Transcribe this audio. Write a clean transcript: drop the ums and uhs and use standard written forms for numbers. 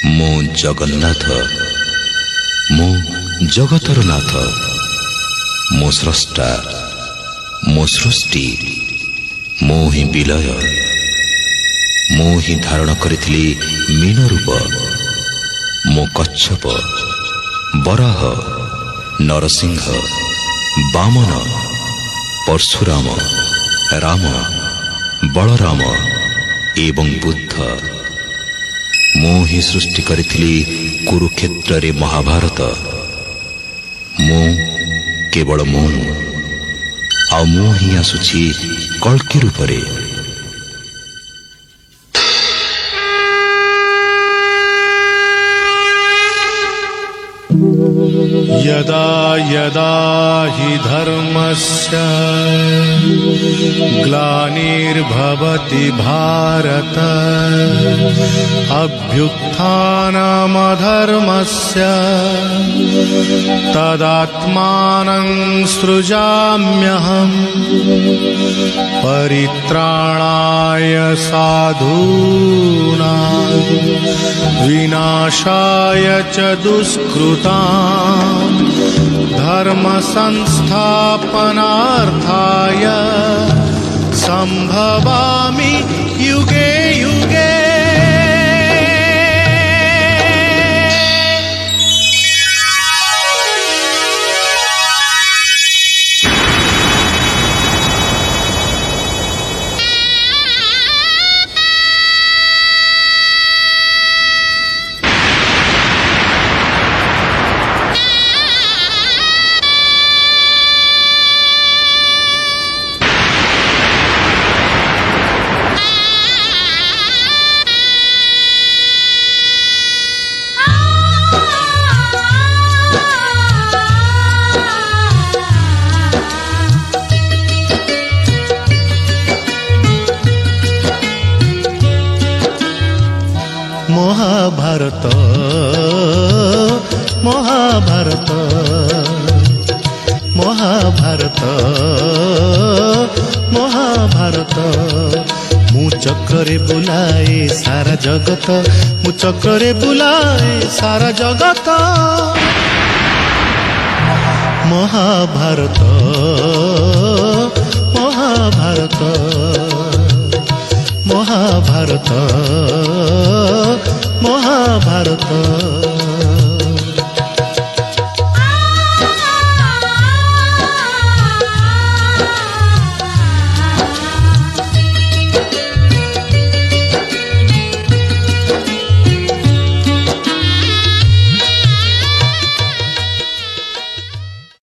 मो जगन्नाथ मो जगतर नाथ मो स्रष्टा मो सृष्टि मो ही विलय मो ही धारण करिथिली मीन रूप मो कच्छप बराह नरसिंह वामन परशुराम राम बलराम एवं बुद्ध मो ही सृष्टि करिथिली कुरुक्षेत्र रे महाभारत मो केवल मो आ मो ही आसुछि कल्कि रूप रे। यदा यदा हि धर्मस्य ग्लानिर्भवति भारत अभ्युत्थानमधर्मस्य तदात्मानं सृजाम्यहम् परित्राणाय साधूनां विनाशाय च दुष्कृतां धर्म संस्थापनार्थाय संभवामि युगे युगे। महाभारत महाभारत महाभारत महाभारत मु चक्रे बुलाए सारा जगत मु चक्रे बुलाए सारा जगत महाभारत महाभारत महाभारत महाभारत।